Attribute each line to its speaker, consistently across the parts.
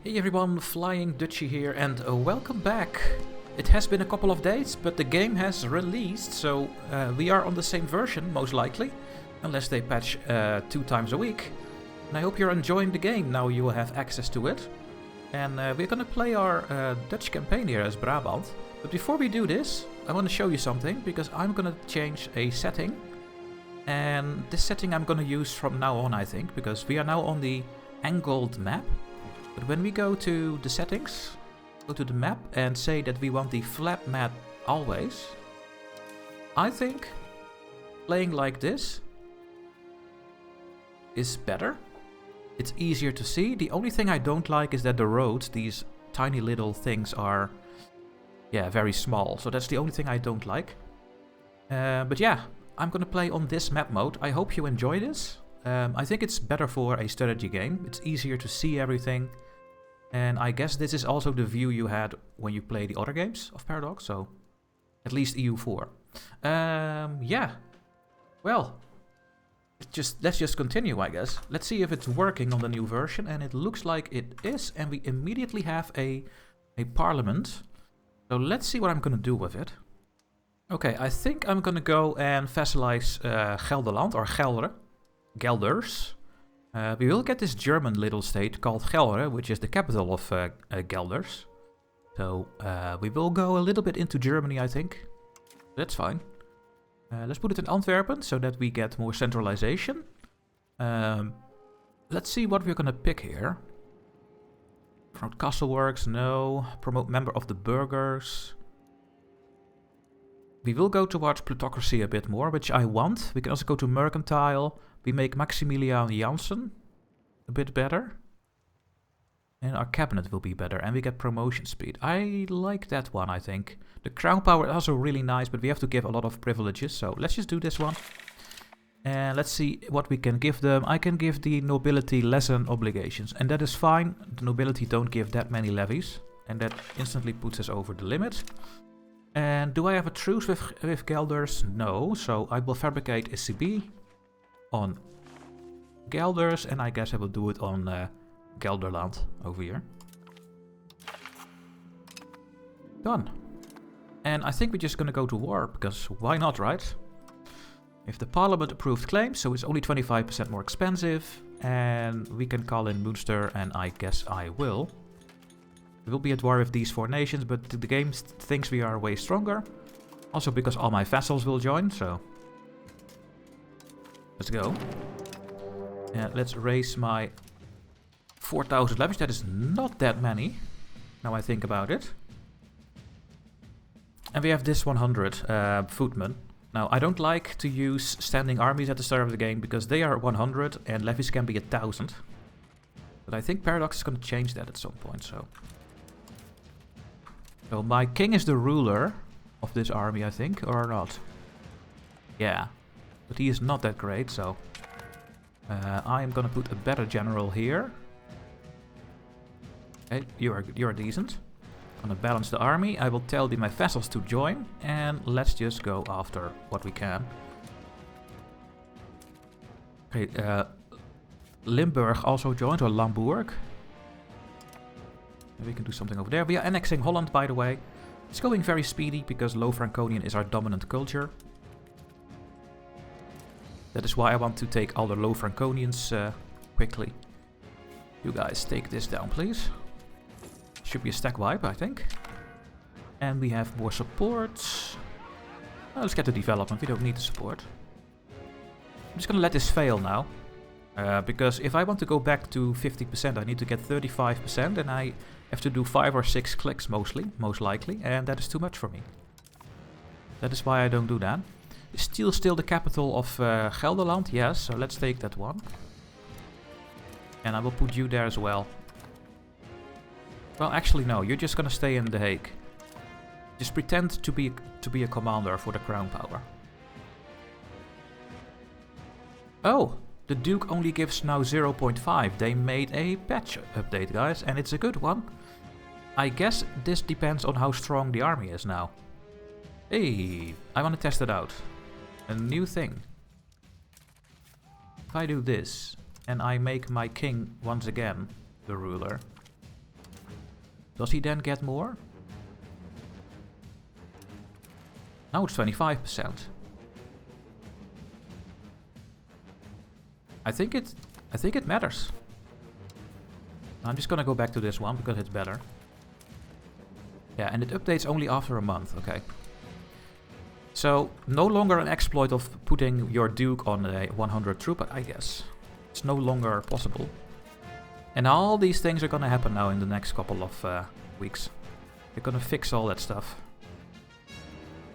Speaker 1: Hey everyone, FlyingDutchy here and welcome back. It has been a couple of days, but the game has released, so we are on the same version, most likely. Unless they patch 2 times a week. And I hope you're enjoying the game, now you will have access to it. And we're gonna play our Dutch campaign here as Brabant. But before we do this, I want to show you something, because I'm gonna change a setting. And this setting I'm gonna use from now on, I think, because we are now on the angled map. But when we go to the settings, go to the map and say that we want the flat map always, I think playing like this is better. It's easier to see. The only thing I don't like is that the roads, these tiny little things, are very small. So that's the only thing I don't like. But yeah, I'm gonna play on this map mode. I hope you enjoy this. I think it's better for a strategy game. It's easier to see everything. And I guess this is also the view you had when you play the other games of Paradox, so at least EU4. Yeah. Well, let's just continue, I guess. Let's see if it's working on the new version, and it looks like it is, and we immediately have a parliament. So let's see what I'm gonna do with it. Okay, I think I'm gonna go and vassalize Gelderland, or Gelders. We will get this German little state called Gelre, which is the capital of Gelders. So we will go a little bit into Germany, I think. That's fine. Let's put it in Antwerpen so that we get more centralization. Let's see what we're gonna pick here. Promote Castleworks, no. Promote Member of the Burghers. We will go towards plutocracy a bit more, which I want. We can also go to Mercantile. We make Maximilian Janssen a bit better. And our cabinet will be better. And we get promotion speed. I like that one, I think. The crown power is also really nice, but we have to give a lot of privileges. So let's just do this one. And let's see what we can give them. I can give the nobility lesson obligations. And that is fine. The nobility don't give that many levies. And that instantly puts us over the limit. And do I have a truce with Gelders? No. So I will fabricate a CB on Gelders, and I guess I will do it on Gelderland over here. Done. And I think we're just gonna go to war, because why not, right? If the parliament approved claims, so it's only 25% more expensive, and we can call in Munster, and I guess I will. We will be at war with these 4 nations, but the game thinks we are way stronger. Also because all my vassals will join, so let's go. And let's raise my 4,000 levies. That is not that many, now I think about it. And we have this 100 footmen. Now, I don't like to use standing armies at the start of the game, because they are 100 and levies can be 1,000. But I think Paradox is going to change that at some point, so... So my king is the ruler of this army, I think, or not? Yeah, but he is not that great, so... I am gonna put a better general here. Okay, you're decent. Gonna balance the army. I will tell my vassals to join, and let's just go after what we can. Okay, Limburg also joined, or Lamburg. We can do something over there. We are annexing Holland, by the way. It's going very speedy, because Low Franconian is our dominant culture. That is why I want to take all the Low Franconians quickly. You guys take this down, please. Should be a stack wipe, I think. And we have more support. Well, let's get the development. We don't need the support. I'm just gonna let this fail now. Because if I want to go back to 50%, I need to get 35%, and I have to do 5 or 6 clicks most likely, and that is too much for me. That is why I don't do that. Is still the capital of Gelderland? Yes, so let's take that one. And I will put you there as well. Well, actually no, you're just gonna stay in The Hague. Just pretend to be a commander for the crown power. Oh! The Duke only gives now 0.5. They made a patch update, guys, and it's a good one. I guess this depends on how strong the army is now. Hey, I want to test it out. A new thing. If I do this, and I make my king once again the ruler, Does he then get more? Now it's 25%. I think it matters. I'm just gonna go back to this one because it's better. Yeah, and it updates only after a month, okay. So, no longer an exploit of putting your Duke on a 100 troop, I guess. It's no longer possible. And all these things are gonna happen now in the next couple of weeks. They're gonna fix all that stuff.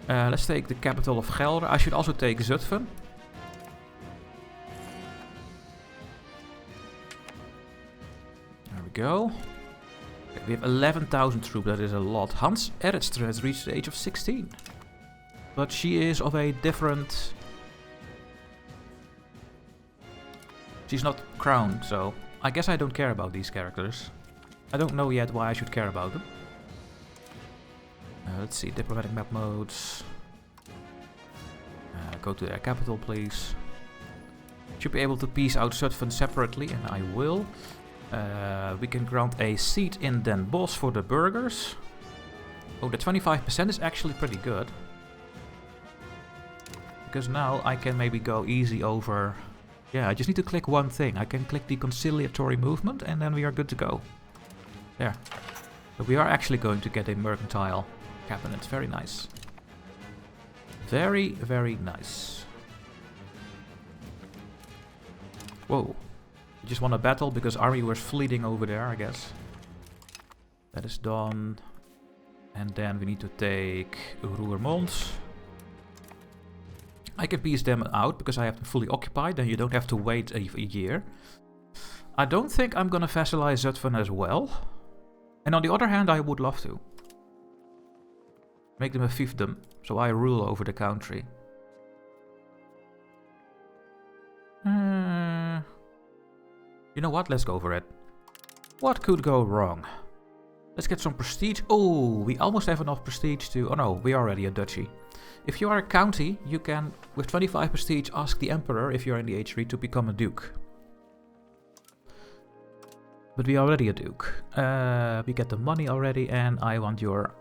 Speaker 1: Let's take the capital of Gelre. I should also take Zutphen. There we go. Okay, we have 11,000 troops, that is a lot. Hans Eretstre has reached the age of 16. But she is of a different... She's not crowned, so I guess I don't care about these characters. I don't know yet why I should care about them. Let's see, diplomatic map modes. Go to their capital, please. Should be able to piece out Zutphen separately, and I will. We can grant a seat in Den Bosch for the burghers. Oh, the 25% is actually pretty good. Because now I can maybe go easy over... Yeah, I just need to click one thing. I can click the conciliatory movement and then we are good to go. There. So we are actually going to get a mercantile cabinet. Very nice. Very, very nice. Whoa. You just won a battle because army was fleeting over there, I guess. That is done. And then we need to take Roermond. I can piece them out because I have them fully occupied, then you don't have to wait a year. I don't think I'm gonna vassalize Zutphen as well. And on the other hand, I would love to. Make them a fiefdom, so I rule over the country. You know what? Let's go for it. What could go wrong? Let's get some prestige. Oh, we almost have enough prestige to... Oh no, we are already a duchy. If you are a county, you can, with 25 prestige, ask the emperor, if you're in the H3, to become a duke. But we are already a duke. We get the money already, and I want your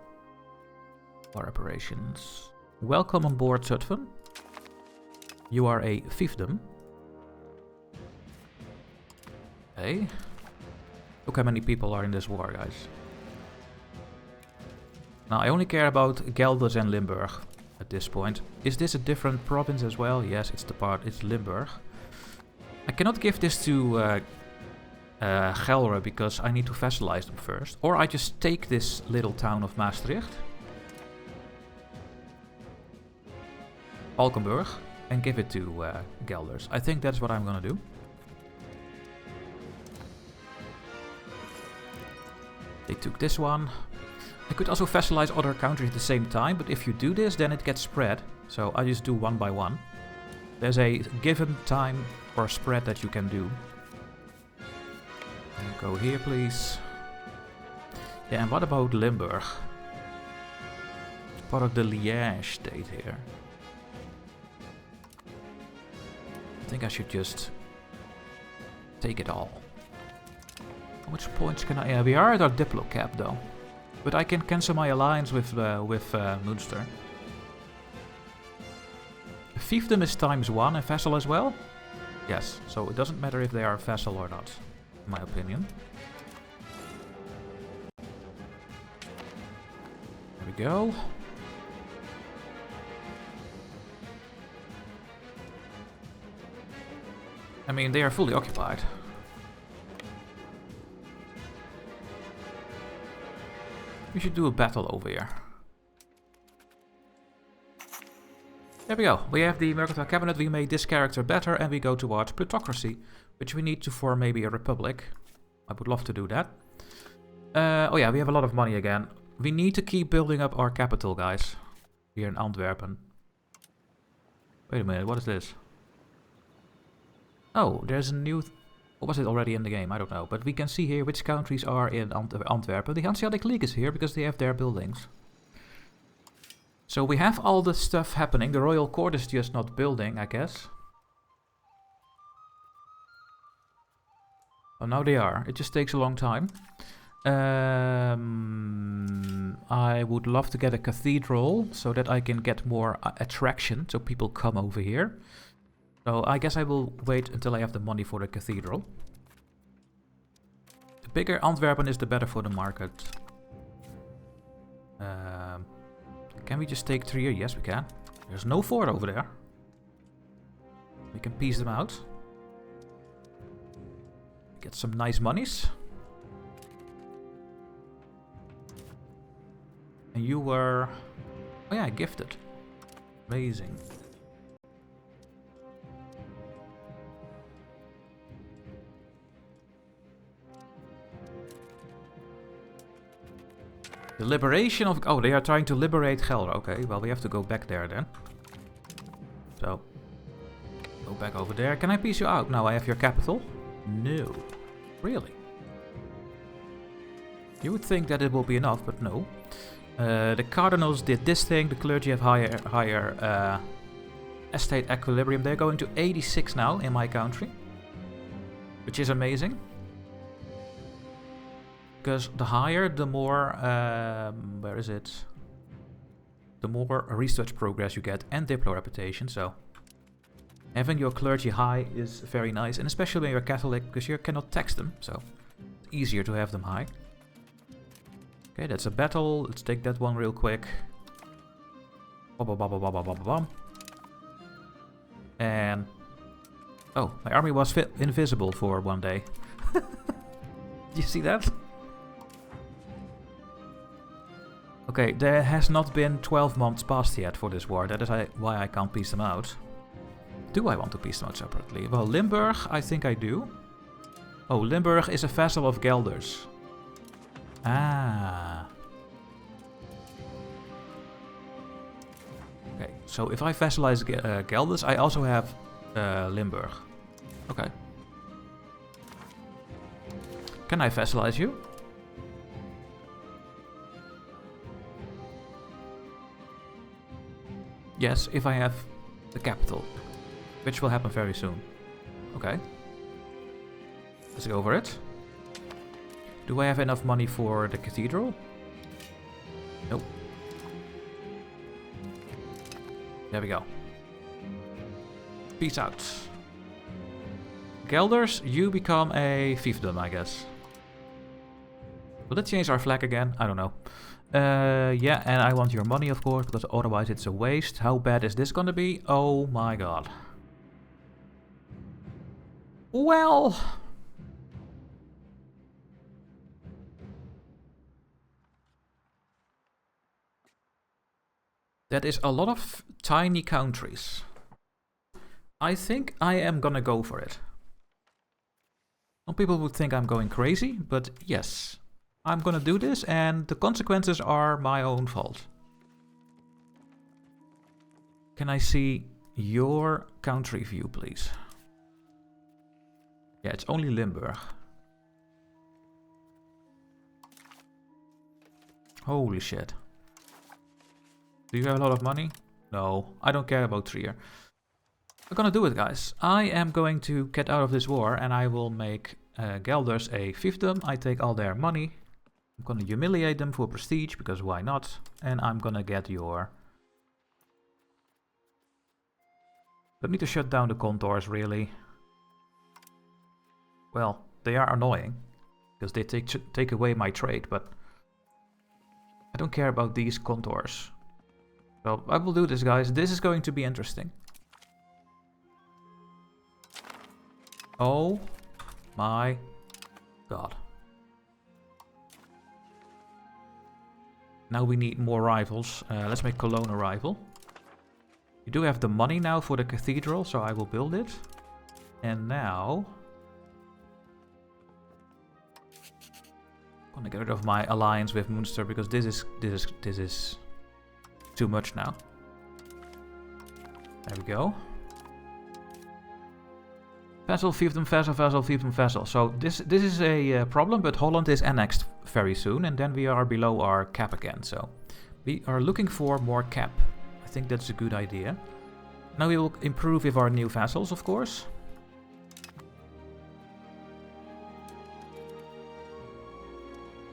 Speaker 1: war operations. Welcome on board, Zutphen. You are a fiefdom. Okay. Look how many people are in this war, guys. Now, I only care about Gelders and Limburg at this point. Is this a different province as well? Yes, it's Limburg. I cannot give this to Gelre because I need to vassalize them first. Or I just take this little town of Maastricht, Valkenburg, and give it to Gelders. I think that's what I'm gonna do. They took this one. I could also vassalize other countries at the same time, but if you do this, then it gets spread. So I just do one by one. There's a given time or spread that you can do. And go here, please. Yeah, and what about Limburg? It's part of the Liège state here. I think I should just take it all. How much points can I... Yeah, we are at our Diplo cap though. But I can cancel my alliance with Münster. Fiefdom is ×1 and vassal as well? Yes, so it doesn't matter if they are vassal or not, in my opinion. There we go. I mean, they are fully occupied. We should do a battle over here. There we go. We have the Mercantile Cabinet. We made this character better and we go towards plutocracy, which we need to form maybe a republic. I would love to do that. Oh yeah, we have a lot of money again. We need to keep building up our capital, guys. Here in Antwerpen. Wait a minute, what is this? Oh, there's a new... Or was it already in the game? I don't know. But we can see here which countries are in Antwerpen. The Hanseatic League is here because they have their buildings. So we have all the stuff happening. The Royal Court is just not building, I guess. Oh, now they are. It just takes a long time. I would love to get a cathedral so that I can get more attraction, so people come over here. So I guess I will wait until I have the money for the cathedral. The bigger Antwerpen is, the better for the market. Can we just take Trier? Yes, we can. There's no fort over there. We can piece them out. Get some nice monies. And you were... Oh yeah, gifted. Amazing. The liberation of... Oh, they are trying to liberate Gelre. Okay, well, we have to go back there then. So, go back over there. Can I piece you out? Now I have your capital. No. Really? You would think that it will be enough, but no. The cardinals did this thing. The clergy have higher estate equilibrium. They're going to 86 now in my country, which is amazing. Because the higher, the more, where is it? The more research progress you get and Diplo reputation, so having your clergy high is very nice, and especially when you're Catholic, because you cannot tax them, so it's easier to have them high. Okay, that's a battle. Let's take that one real quick. And... oh, my army was invisible for one day. Did you see that? Okay, there has not been 12 months passed yet for this war. That is why I can't piece them out. Do I want to piece them out separately? Well, Limburg, I think I do. Oh, Limburg is a vassal of Gelders. Ah. Okay, so if I vassalize Gelders, I also have Limburg. Okay. Can I vassalize you? Yes, if I have the capital, which will happen very soon. Okay. Let's go over it. Do I have enough money for the cathedral? Nope. There we go. Peace out. Gelders, you become a fiefdom, I guess. Will that change our flag again? I don't know. Yeah, and I want your money, of course, because otherwise it's a waste. How bad is this gonna be? Oh my god. Well... that is a lot of tiny countries. I think I am gonna go for it. Some people would think I'm going crazy, but yes. I'm gonna do this, and the consequences are my own fault. Can I see your country view, please? Yeah, it's only Limburg. Holy shit. Do you have a lot of money? No, I don't care about Trier. We're gonna do it, guys. I am going to get out of this war, and I will make Gelders a fiefdom. I take all their money. I'm gonna humiliate them for prestige, because why not? And I'm gonna get your... don't need to shut down the contours, really. Well, they are annoying, because they take away my trade, but... I don't care about these contours. So, I will do this, guys. This is going to be interesting. Oh my god. Now we need more rivals. Let's make Cologne a rival. You do have the money now for the cathedral, so I will build it. And now... I'm gonna get rid of my alliance with Munster, because this is too much now. There we go. Vassal, fiefdom, vassal, vassal, fiefdom, vassal. So this is a problem, but Holland is annexed very soon, and then we are below our cap again. So we are looking for more cap. I think that's a good idea. Now we will improve with our new vassals, of course.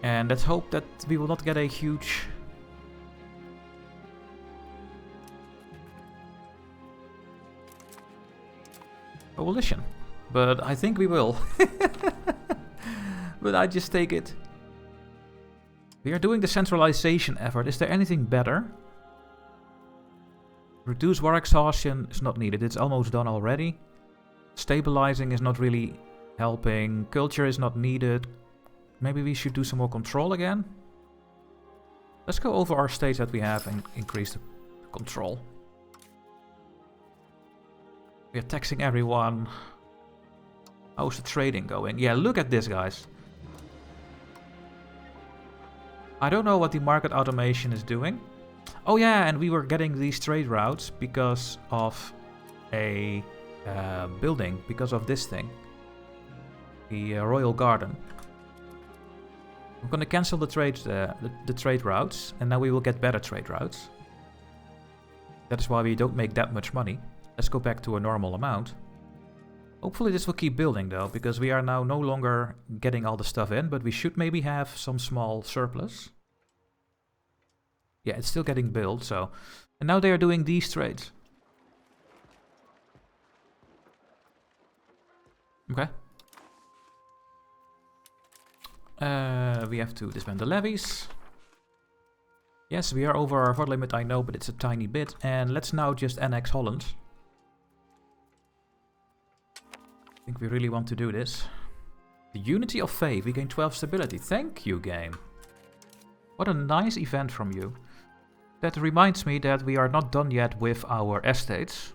Speaker 1: And let's hope that we will not get a huge... coalition. But I think we will. But I just take it. We are doing the centralization effort. Is there anything better? Reduce war exhaustion is not needed. It's almost done already. Stabilizing is not really helping. Culture is not needed. Maybe we should do some more control again. Let's go over our states that we have and increase the control. We are taxing everyone. How's the trading going? Yeah, look at this, guys. I don't know what the market automation is doing. Oh yeah, and we were getting these trade routes because of a building, because of this thing. The Royal Garden. I'm gonna cancel the trade routes, and now we will get better trade routes. That is why we don't make that much money. Let's go back to a normal amount. Hopefully this will keep building though, because we are now no longer getting all the stuff in, but we should maybe have some small surplus. Yeah, it's still getting built, so... And now they are doing these trades. Okay. We have to disband the levies. Yes, we are over our vote limit, I know, but it's a tiny bit. And let's now just annex Holland. I think we really want to do this. The Unity of Faith, we gain 12 stability. Thank you, game. What a nice event from you. That reminds me that we are not done yet with our estates.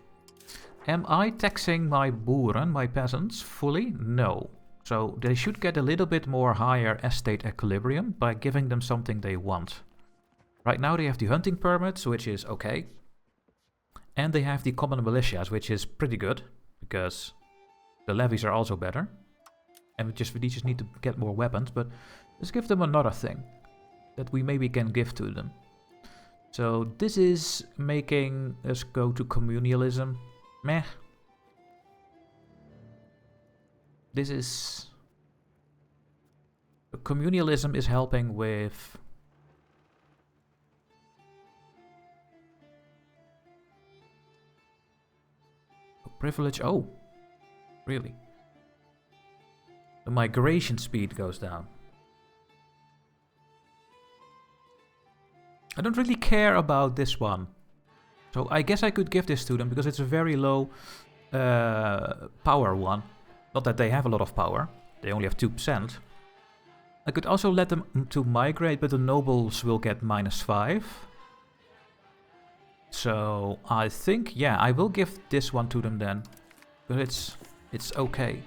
Speaker 1: Am I taxing my boeren, my peasants, fully? No. So they should get a little bit more higher estate equilibrium by giving them something they want. Right now they have the hunting permits, which is okay. And they have the common militias, which is pretty good, because the levies are also better. And we just need to get more weapons, but let's give them another thing that we maybe can give to them. So this is making us go to communalism. Meh. This is... Communalism is helping with... Privilege. Oh, really? The migration speed goes down. I don't really care about this one. So I guess I could give this to them because it's a very low power one. Not that they have a lot of power. They only have 2%. I could also let them to migrate, but the nobles will get -5. So I think, yeah, I will give this one to them then. Because it's okay.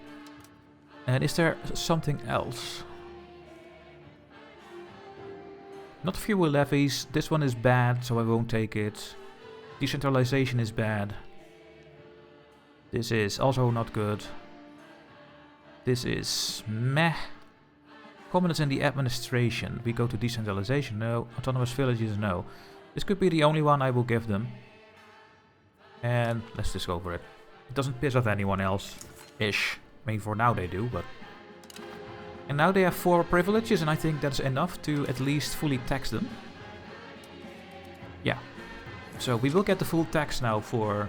Speaker 1: And is there something else? Not fewer levies. This one is bad, so I won't take it. Decentralization is bad. This is also not good. This is meh. Commoners in the administration. We go to decentralization. No. Autonomous villages. No. This could be the only one I will give them. And let's just go for it. It doesn't piss off anyone else. Ish. I mean, for now they do, but... And now they have 4 privileges, and I think that's enough to at least fully tax them. Yeah. So we will get the full tax now for...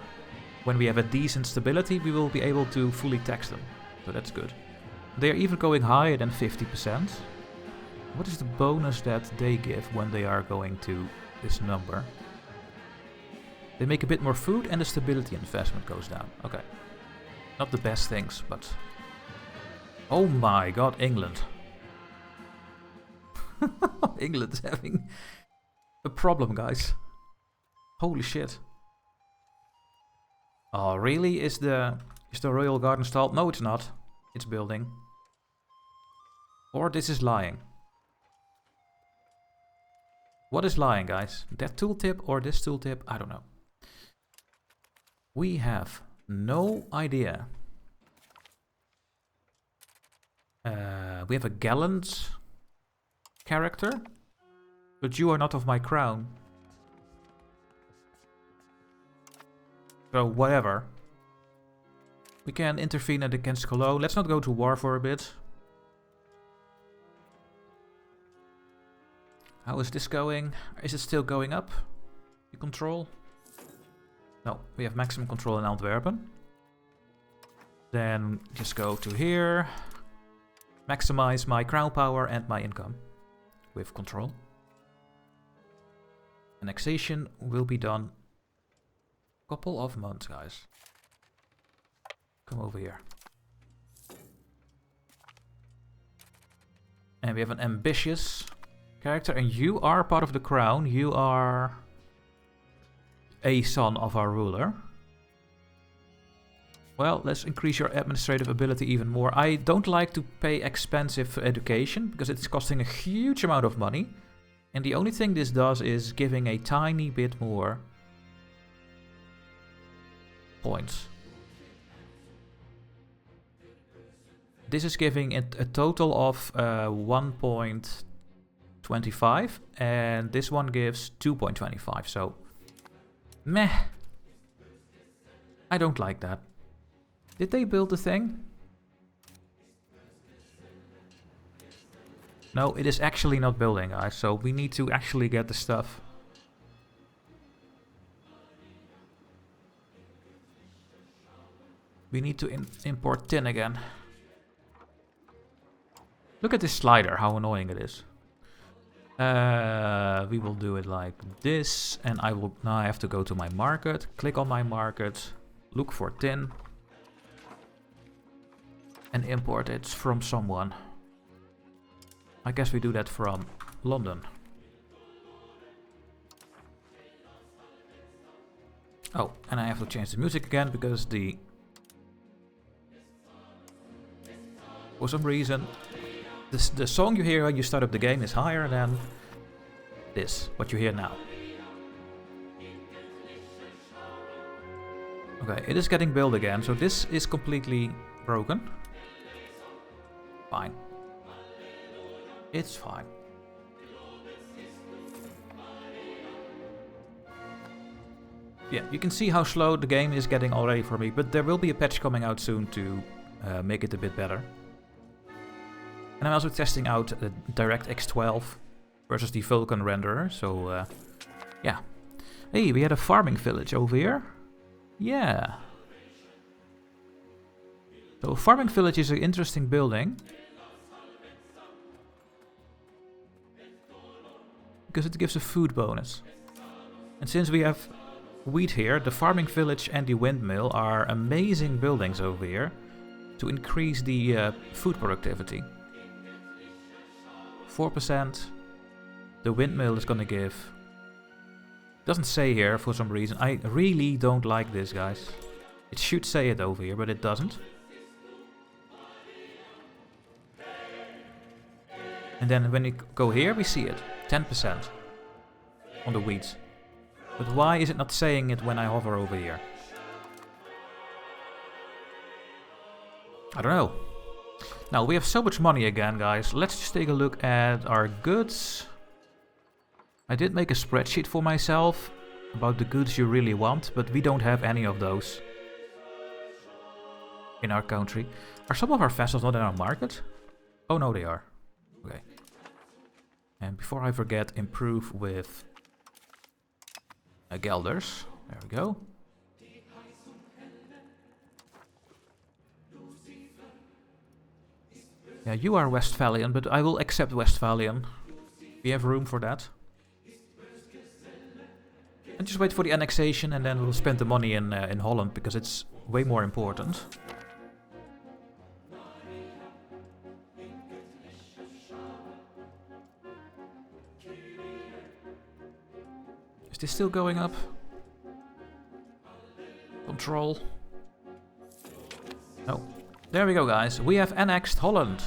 Speaker 1: When we have a decent stability, we will be able to fully tax them. So that's good. They're even going higher than 50%. What is the bonus that they give when they are going to this number? They make a bit more food and the stability investment goes down. Okay. Not the best things, but... Oh my god, England. England's having a problem, guys. Holy shit. Oh, really? Is the Royal Garden stalled? No, it's not. It's building. Or this is lying. What is lying, guys? That tooltip or this tooltip? I don't know. We have no idea. We have a gallant character. But you are not of my crown. So, whatever. We can intervene against Cologne. Let's not go to war for a bit. How is this going? Is it still going up? The control? No, we have maximum control in Antwerpen. Then just go to here. Maximize my crown power and my income with control. Annexation will be done couple of months, guys. Come over here. And we have an ambitious character, and you are part of the crown. You are a son of our ruler. Well, let's increase your administrative ability even more. I don't like to pay expensive for education because it's costing a huge amount of money. And the only thing this does is giving a tiny bit more points. This is giving it a total of 1.25 and this one gives 2.25, so meh. I don't like that. Did they build the thing? No, it is actually not building, guys, so we need to actually get the stuff. We need to import tin again. Look at this slider, how annoying it is. We will do it like this, and now I have to go to my market, click on my market, look for tin, and import it from someone. I guess we do that from London. Oh, and I have to change the music again because for some reason the song you hear when you start up the game is higher than this, what you hear now. Okay, it is getting built again, so this is completely broken. Fine. It's fine. Yeah, you can see how slow the game is getting already for me, but there will be a patch coming out soon to make it a bit better. And I'm also testing out DirectX 12 versus the Vulkan renderer, so yeah. Hey, we had a farming village over here. Yeah. So a farming village is an interesting building. Because it gives a food bonus. And since we have wheat here, the farming village and the windmill are amazing buildings over here to increase the food productivity. 4%. The windmill is gonna give. Doesn't say here for some reason. I really don't like this, guys. It should say it over here, but it doesn't. And then when you go here, we see it. 10% on the wheat. But why is it not saying it when I hover over here? I don't know. Now, we have so much money again, guys. Let's just take a look at our goods. I did make a spreadsheet for myself about the goods you really want, but we don't have any of those in our country. Are some of our vessels not in our market? Oh no, they are. Okay. And before I forget, improve with Gelders. There we go. Yeah, you are Westphalian, but I will accept Westphalian. We have room for that. And just wait for the annexation and then we'll spend the money in Holland because it's way more important. Is this still going up? Control. No. There we go, guys. We have annexed Holland.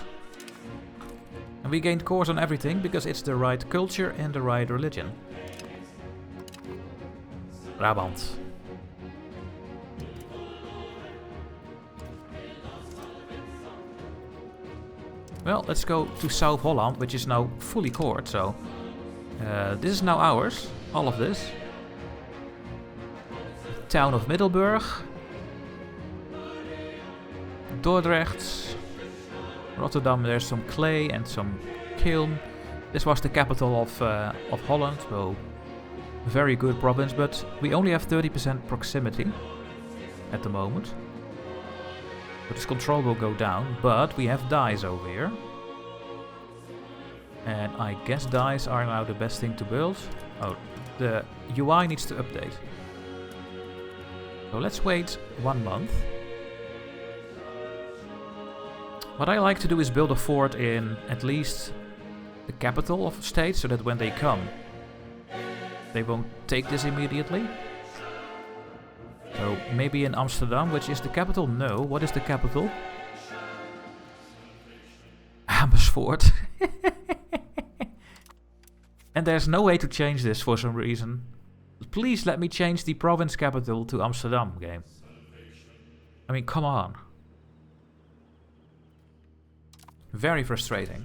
Speaker 1: And we gained cores on everything because it's the right culture and the right religion. Brabant. Well, let's go to South Holland, which is now fully cored, so... this is now ours, all of this. The town of Middelburg. Dordrecht. Rotterdam, there's some clay and some kiln. This was the capital of Holland, so very good province, but we only have 30% proximity at the moment. So this control will go down, but we have dies over here. And I guess dies are now the best thing to build. Oh, the UI needs to update. So let's wait 1 month. What I like to do is build a fort in at least the capital of the state, so that when they come, they won't take this immediately. So maybe in Amsterdam, which is the capital? No. What is the capital? Amersfoort. And there's no way to change this for some reason. Please let me change the province capital to Amsterdam, game. I mean, come on. Very frustrating.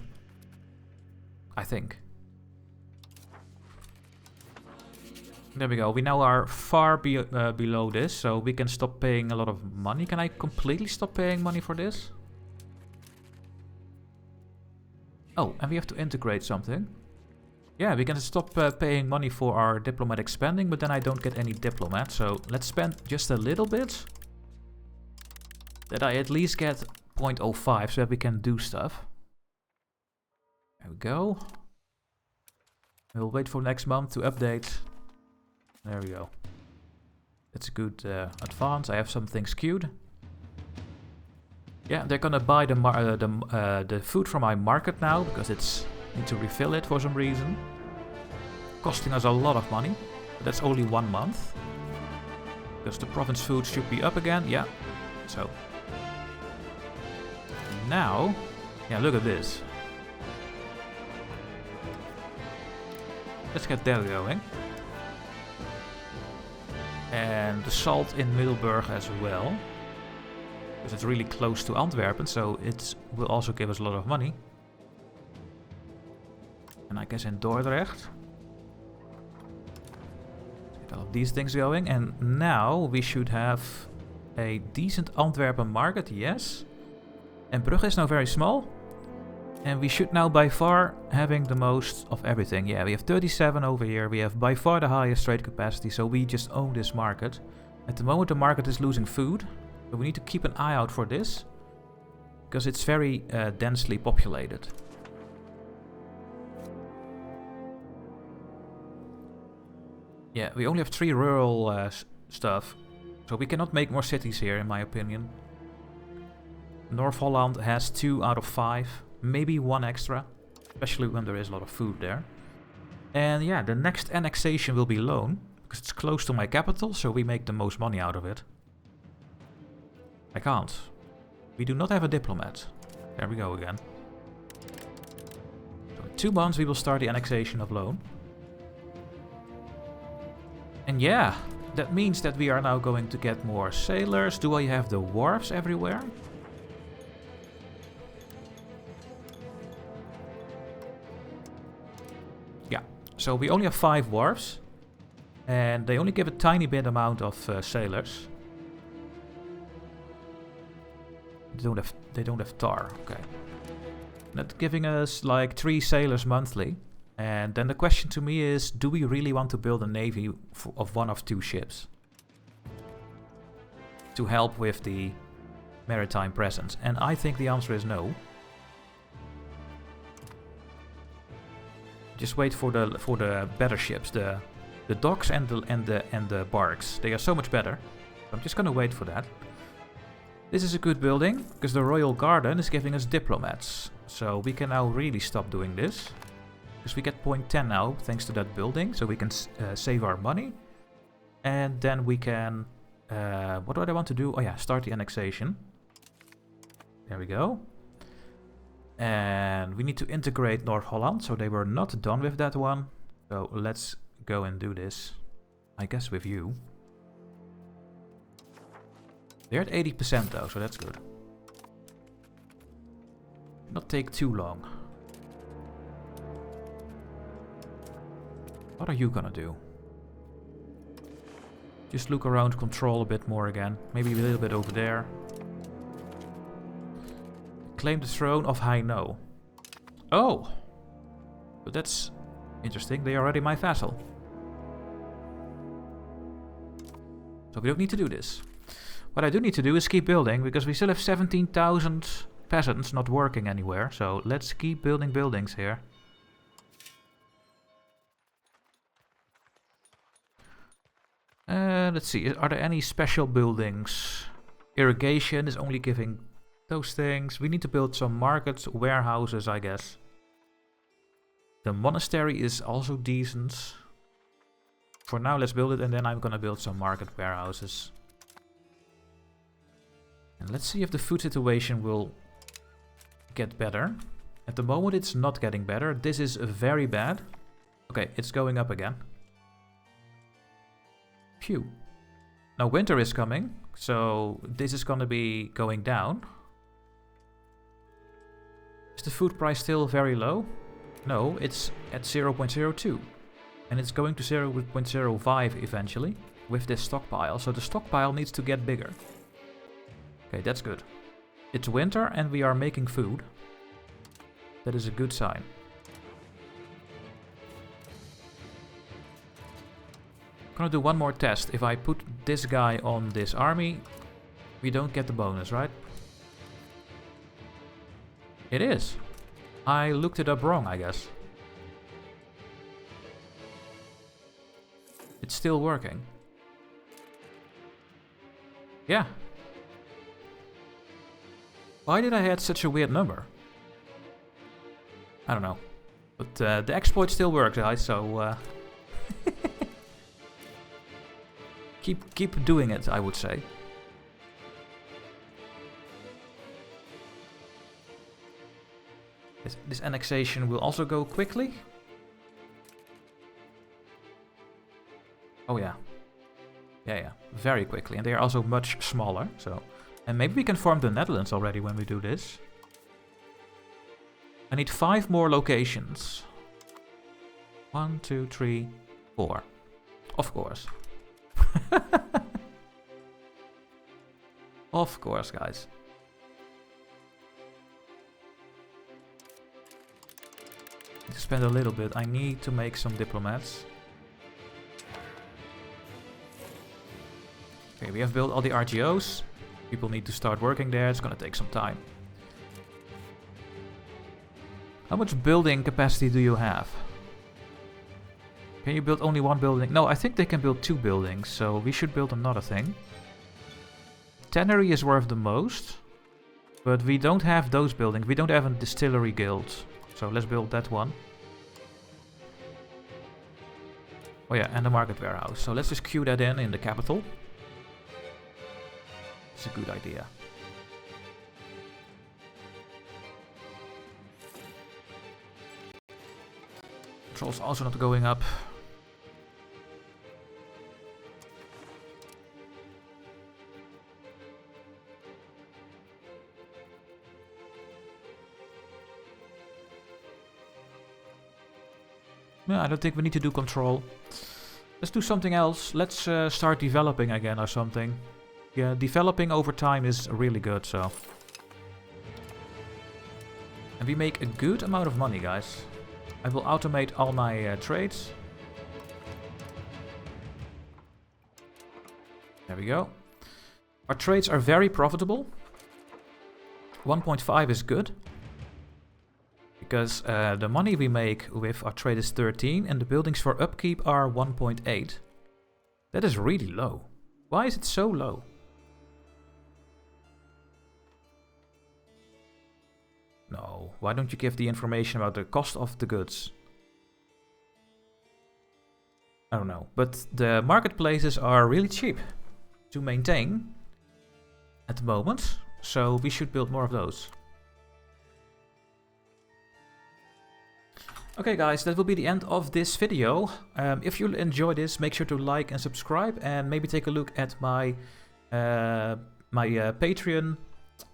Speaker 1: I think. There we go. We now are far below this, so we can stop paying a lot of money. Can I completely stop paying money for this? Oh, and we have to integrate something. Yeah, we can stop paying money for our diplomatic spending, but then I don't get any diplomats. So let's spend just a little bit. That I at least get 0.05 so that we can do stuff. There we go. We'll wait for next month to update. There we go. That's a good advance. I have some things queued. Yeah, they're gonna buy the food from my market now because it's need to refill it for some reason. Costing us a lot of money. But that's only 1 month. Because the province food should be up again. Yeah. So. Now. Yeah, look at this. Let's get that going. And the salt in Mileghere as well. Because it's really close to Antwerpen, so it will also give us a lot of money. And I guess in Dordrecht. Get all of these things going. And now we should have a decent Antwerpen market, yes. And Brugge is now very small. And we should now by far having the most of everything. Yeah, we have 37 over here. We have by far the highest trade capacity, so we just own this market. At the moment the market is losing food. So we need to keep an eye out for this. Because it's very densely populated. Yeah, we only have 3 rural stuff. So we cannot make more cities here, in my opinion. North Holland has 2 out of 5. Maybe 1 extra. Especially when there is a lot of food there. And yeah, the next annexation will be loan. Because it's close to my capital, so we make the most money out of it. I can't. We do not have a diplomat. There we go again. So in 2 months we will start the annexation of loan. And yeah, that means that we are now going to get more sailors. Do I have the wharves everywhere? Yeah, so we only have 5 wharves. And they only give a tiny bit amount of sailors. They don't have tar, okay. That's giving us like 3 sailors monthly. And then the question to me is, do we really want to build a navy of 1 of 2 ships? To help with the maritime presence. And I think the answer is no. Just wait for the better ships, the docks and the barks. They are so much better. I'm just gonna wait for that. This is a good building, because the Royal Garden is giving us diplomats. So we can now really stop doing this. Because we get 0.10 now, thanks to that building. So we can save our money. And then we can... what do I want to do? Oh yeah, start the annexation. There we go. And we need to integrate North Holland. So they were not done with that one. So let's go and do this. I guess with you. They're at 80% though, so that's good. Not take too long. What are you gonna do? Just look around, control a bit more again. Maybe a little bit over there. Claim the throne of Hainaut. Oh! But that's interesting. They are already my vassal. So we don't need to do this. What I do need to do is keep building, because we still have 17,000 peasants not working anywhere. So let's keep building buildings here. Let's see, are there any special buildings? Irrigation is only giving those things. We need to build some markets, warehouses, I guess. The monastery is also decent. For now, let's build it, and then I'm gonna build some market warehouses. And let's see if the food situation will get better. At the moment, it's not getting better. This is very bad. Okay, it's going up again. Phew. Now winter is coming, so this is gonna be going down. Is the food price still very low? No, it's at 0.02. And it's going to 0.05 eventually with this stockpile. So the stockpile needs to get bigger. Okay, that's good. It's winter and we are making food. That is a good sign. I'm gonna do one more test. If I put this guy on this army, we don't get the bonus, right? It is. I looked it up wrong, I guess. It's still working. Yeah. Why did I have such a weird number? I don't know. But the exploit still works, guys, so... Keep doing it, I would say. This annexation will also go quickly. Oh yeah. Yeah, very quickly. And they are also much smaller, so... And maybe we can form the Netherlands already when we do this. I need 5 more locations. 1, 2, 3, 4. Of course. Of course, guys. Need to spend a little bit. I need to make some diplomats. Okay, we have built all the RGOs. People need to start working there. It's gonna take some time. How much building capacity do you have? Can you build only 1 building? No, I think they can build 2 buildings, so we should build another thing. Tannery is worth the most, but we don't have those buildings. We don't have a distillery guild, so let's build that one. Oh yeah, and a market warehouse. So let's just queue that in the capital. It's a good idea. Control's also not going up. No, I don't think we need to do control. Let's do something else. Let's start developing again or something. Yeah, developing over time is really good, so. And we make a good amount of money, guys. I will automate all my trades. There we go. Our trades are very profitable. 1.5 is good. Because the money we make with our trade is 13 and the buildings for upkeep are 1.8. That is really low. Why is it so low? No, why don't you give the information about the cost of the goods? I don't know, but the marketplaces are really cheap to maintain at the moment, so we should build more of those. Okay guys, that will be the end of this video. If you enjoyed this, make sure to like and subscribe, and maybe take a look at my Patreon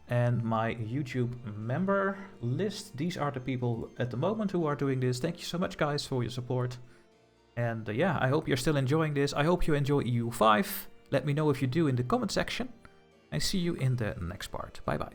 Speaker 1: and my YouTube member list. These are the people at the moment who are doing this. Thank you so much guys for your support. And yeah, I hope you're still enjoying this. I hope you enjoy EU5. Let me know if you do in the comment section. I see you in the next part. Bye bye.